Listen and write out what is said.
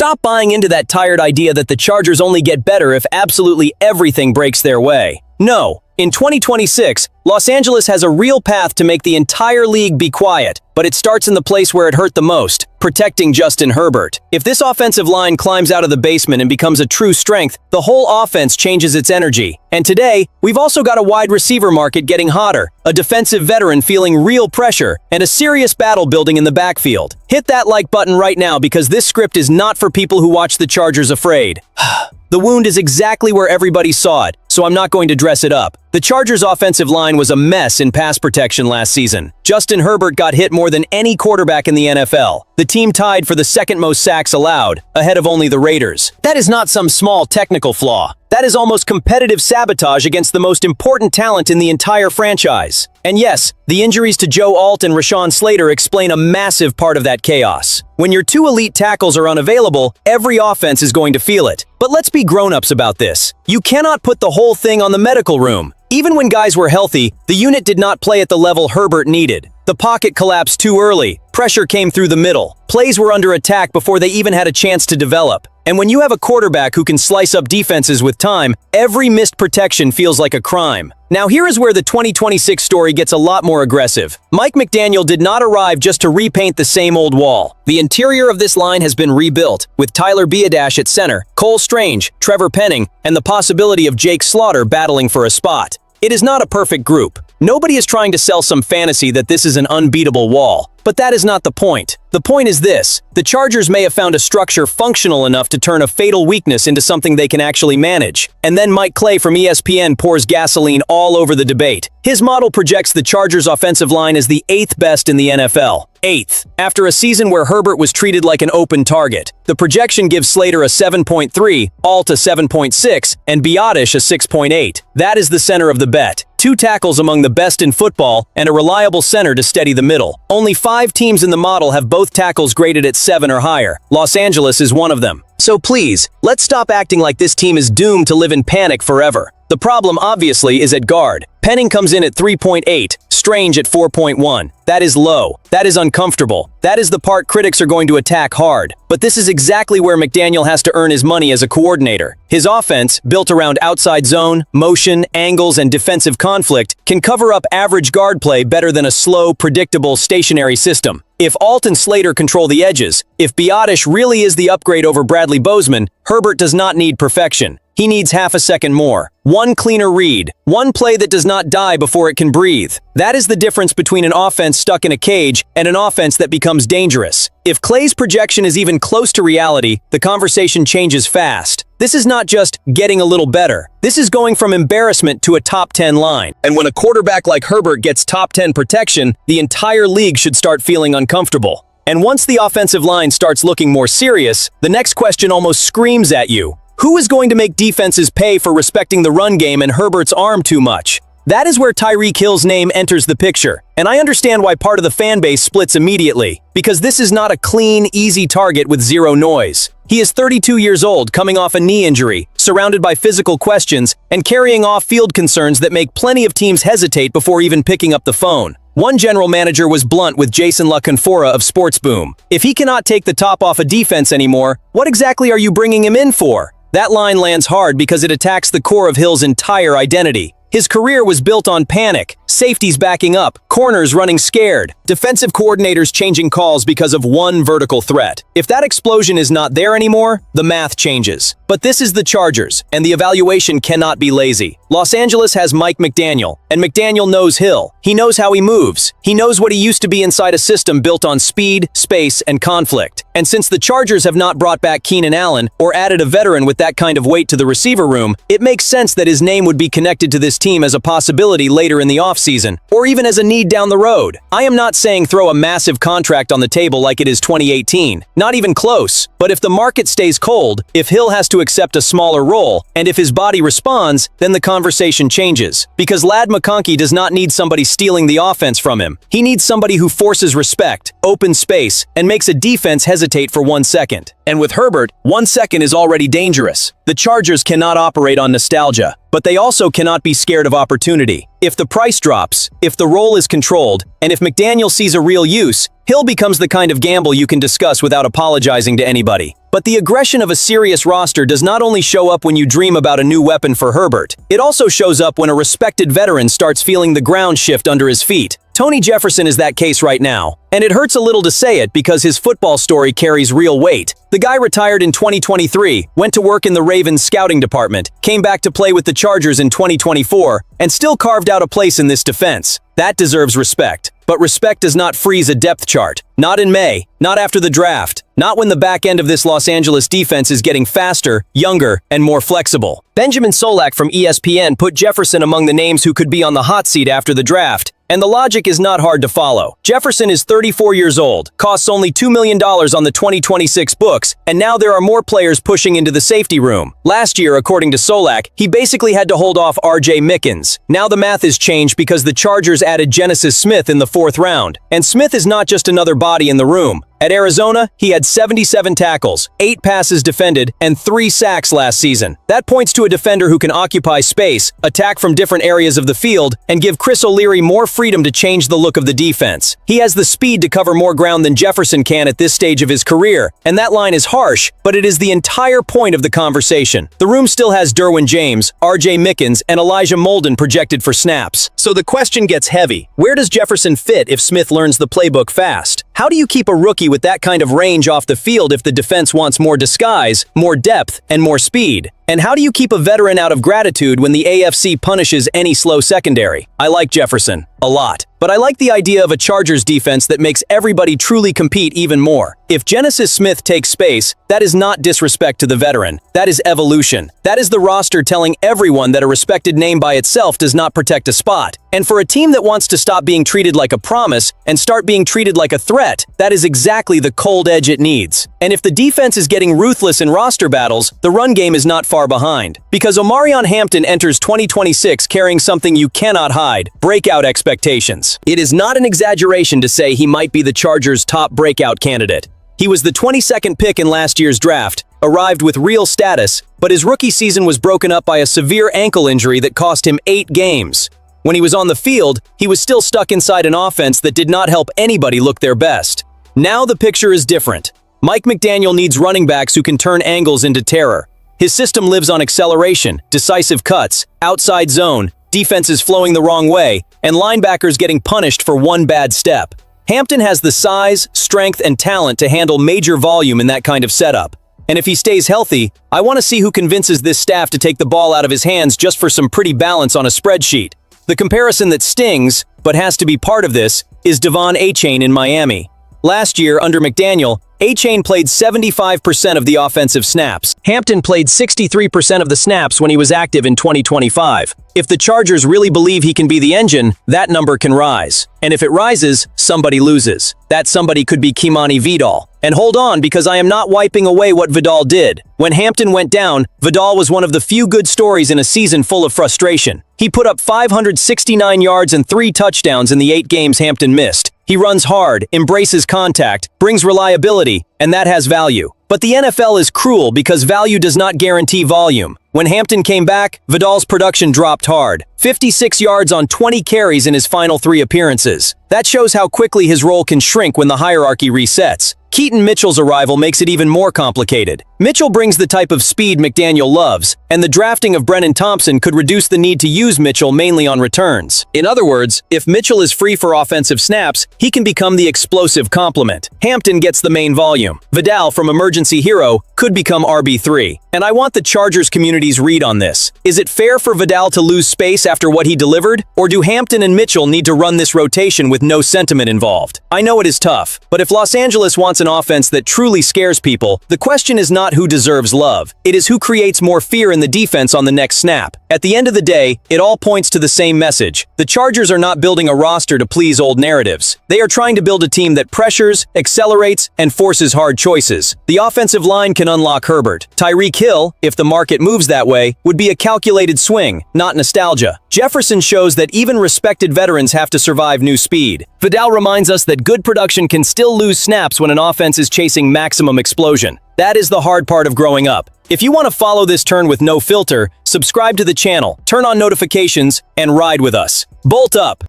Stop buying into that tired idea that the Chargers only get better if absolutely everything breaks their way. No, in 2026, Los Angeles has a real path to make the entire league be quiet, but it starts in the place where it hurt the most, protecting Justin Herbert. If this offensive line climbs out of the basement and becomes a true strength, the whole offense changes its energy. And today, we've also got a wide receiver market getting hotter, a defensive veteran feeling real pressure, and a serious battle building in the backfield. Hit that like button right now because this script is not for people who watch the Chargers afraid. The wound is exactly where everybody saw it, so I'm not going to dress it up. The Chargers' offensive line was a mess in pass protection last season. Justin Herbert got hit more than any quarterback in the NFL. The team tied for the second most sacks allowed, ahead of only the Raiders. That is not some small technical flaw. That is almost competitive sabotage against the most important talent in the entire franchise. And yes, the injuries to Joe Alt and Rashawn Slater explain a massive part of that chaos. When your two elite tackles are unavailable, every offense is going to feel it. But let's be grown-ups about this. You cannot put the whole thing on the medical room. Even when guys were healthy, the unit did not play at the level Herbert needed. The pocket collapsed too early, pressure came through the middle, plays were under attack before they even had a chance to develop. And when you have a quarterback who can slice up defenses with time, every missed protection feels like a crime. Now here is where the 2026 story gets a lot more aggressive. Mike McDaniel did not arrive just to repaint the same old wall. The interior of this line has been rebuilt, with Tyler Biadasz at center, Cole Strange, Trevor Penning, and the possibility of Jake Slaughter battling for a spot. It is not a perfect group. Nobody is trying to sell some fantasy that this is an unbeatable wall. But that is not the point. The point is this: the Chargers may have found a structure functional enough to turn a fatal weakness into something they can actually manage. And then Mike Clay from ESPN pours gasoline all over the debate. His model projects the Chargers' offensive line as the 8th best in the NFL. 8th. After a season where Herbert was treated like an open target, the projection gives Slater a 7.3, Alt a 7.6, and Biadasz a 6.8. That is the center of the bet. 2 tackles among the best in football, and a reliable center to steady the middle. Only 5 teams in the model have both tackles graded at 7 or higher. Los Angeles is one of them. So please, let's stop acting like this team is doomed to live in panic forever. The problem, obviously, is at guard. Penning comes in at 3.8, Strange at 4.1. That is low. That is uncomfortable. That is the part critics are going to attack hard. But this is exactly where McDaniel has to earn his money as a coordinator. His offense, built around outside zone, motion, angles, and defensive conflict, can cover up average guard play better than a slow, predictable, stationary system. If Alt and Slater control the edges, if Biadasz really is the upgrade over Bradley Bozeman, Herbert does not need perfection. He needs half a second more. One cleaner read. One play that does not die before it can breathe. That is the difference between an offense stuck in a cage and an offense that becomes dangerous. If Clay's projection is even close to reality, the conversation changes fast. This is not just getting a little better. This is going from embarrassment to a top 10 line. And when a quarterback like Herbert gets top 10 protection, the entire league should start feeling uncomfortable. And once the offensive line starts looking more serious, the next question almost screams at you. Who is going to make defenses pay for respecting the run game and Herbert's arm too much? That is where Tyreek Hill's name enters the picture. And I understand why part of the fan base splits immediately, because this is not a clean, easy target with zero noise. He is 32 years old, coming off a knee injury, surrounded by physical questions, and carrying off-field concerns that make plenty of teams hesitate before even picking up the phone. One general manager was blunt with Jason La Canfora of Sports Boom. If he cannot take the top off a defense anymore, what exactly are you bringing him in for? That line lands hard because it attacks the core of Hill's entire identity. His career was built on panic, safeties backing up, corners running scared, defensive coordinators changing calls because of one vertical threat. If that explosion is not there anymore, the math changes. But this is the Chargers, and the evaluation cannot be lazy. Los Angeles has Mike McDaniel, and McDaniel knows Hill. He knows how he moves. He knows what he used to be inside a system built on speed, space, and conflict. And since the Chargers have not brought back Keenan Allen or added a veteran with that kind of weight to the receiver room, it makes sense that his name would be connected to this team as a possibility later in the offseason, or even as a need down the road. I am not saying throw a massive contract on the table like it is 2018. Not even close. But if the market stays cold, if Hill has to accept a smaller role, and if his body responds, then the conversation changes. Because Ladd McConkey does not need somebody stealing the offense from him. He needs somebody who forces respect, open space, and makes a defense hesitate for 1 second. And with Herbert, 1 second is already dangerous. The Chargers cannot operate on nostalgia, but they also cannot be scared of opportunity. If the price drops, if the role is controlled, and if McDaniel sees a real use, Hill becomes the kind of gamble you can discuss without apologizing to anybody. But the aggression of a serious roster does not only show up when you dream about a new weapon for Herbert, it also shows up when a respected veteran starts feeling the ground shift under his feet. Tony Jefferson is that case right now, and it hurts a little to say it because his football story carries real weight. The guy retired in 2023, went to work in the Ravens scouting department, came back to play with the Chargers in 2024, and still carved out a place in this defense. That deserves respect. But respect does not freeze a depth chart. Not in May, not after the draft, not when the back end of this Los Angeles defense is getting faster, younger, and more flexible. Benjamin Solak from ESPN put Jefferson among the names who could be on the hot seat after the draft. And the logic is not hard to follow. Jefferson is 34 years old, costs only $2 million on the 2026 books, and now there are more players pushing into the safety room. Last year, according to Solak, he basically had to hold off R.J. Mickens. Now the math is changed because the Chargers added Genesis Smith in the 4th round. And Smith is not just another body in the room. At Arizona, he had 77 tackles, 8 passes defended, and 3 sacks last season. That points to a defender who can occupy space, attack from different areas of the field, and give Chris O'Leary more freedom to change the look of the defense. He has the speed to cover more ground than Jefferson can at this stage of his career, and that line is harsh, but it is the entire point of the conversation. The room still has Derwin James, R.J. Mickens, and Elijah Molden projected for snaps. So the question gets heavy. Where does Jefferson fit if Smith learns the playbook fast? How do you keep a rookie with that kind of range off the field if the defense wants more disguise, more depth, and more speed? And how do you keep a veteran out of gratitude when the AFC punishes any slow secondary? I like Jefferson a lot, but I like the idea of a Chargers defense that makes everybody truly compete even more. If Genesis Smith takes space, that is not disrespect to the veteran. That is evolution. That is the roster telling everyone that a respected name by itself does not protect a spot. And for a team that wants to stop being treated like a promise and start being treated like a threat, that is exactly the cold edge it needs. And if the defense is getting ruthless in roster battles, the run game is not far behind. Because Omarion Hampton enters 2026 carrying something you cannot hide: breakout expectations. It is not an exaggeration to say he might be the Chargers' top breakout candidate. He was the 22nd pick in last year's draft, arrived with real status, but his rookie season was broken up by a severe ankle injury that cost him 8 games. When he was on the field, he was still stuck inside an offense that did not help anybody look their best. Now the picture is different. Mike McDaniel needs running backs who can turn angles into terror. His system lives on acceleration, decisive cuts, outside zone, defenses flowing the wrong way, and linebackers getting punished for one bad step. Hampton has the size, strength, and talent to handle major volume in that kind of setup. And if he stays healthy, I want to see who convinces this staff to take the ball out of his hands just for some pretty balance on a spreadsheet. The comparison that stings, but has to be part of this, is Devon Achane in Miami. Last year, under McDaniel, Achane played 75% of the offensive snaps. Hampton played 63% of the snaps when he was active in 2025. If the Chargers really believe he can be the engine, that number can rise. And if it rises, somebody loses. That somebody could be Kimani Vidal. And hold on, because I am not wiping away what Vidal did. When Hampton went down, Vidal was one of the few good stories in a season full of frustration. He put up 569 yards and 3 touchdowns in the 8 games Hampton missed. He runs hard, embraces contact, brings reliability, and that has value. But the NFL is cruel because value does not guarantee volume. When Hampton came back, Vidal's production dropped hard. 56 yards on 20 carries in his final 3 appearances. That shows how quickly his role can shrink when the hierarchy resets. Keaton Mitchell's arrival makes it even more complicated. Mitchell brings the type of speed McDaniel loves, and the drafting of Brennan Thompson could reduce the need to use Mitchell mainly on returns. In other words, if Mitchell is free for offensive snaps, he can become the explosive complement. Hampton gets the main volume. Vidal, from emergency hero, could become RB3. And I want the Chargers community's read on this. Is it fair for Vidal to lose space after what he delivered? Or do Hampton and Mitchell need to run this rotation with no sentiment involved? I know it is tough, but if Los Angeles wants an offense that truly scares people, the question is not who deserves love. It is who creates more fear in the defense on the next snap. At the end of the day, it all points to the same message. The Chargers are not building a roster to please old narratives. They are trying to build a team that pressures, accelerates, and forces hard choices. The offensive line can unlock Herbert. Tyreek Hill, if the market moves that way, would be a calculated swing, not nostalgia. Jefferson shows that even respected veterans have to survive new speed. Vidal reminds us that good production can still lose snaps when an offense is chasing maximum explosion. That is the hard part of growing up. If you want to follow this turn with no filter, subscribe to the channel, turn on notifications, and ride with us. Bolt up!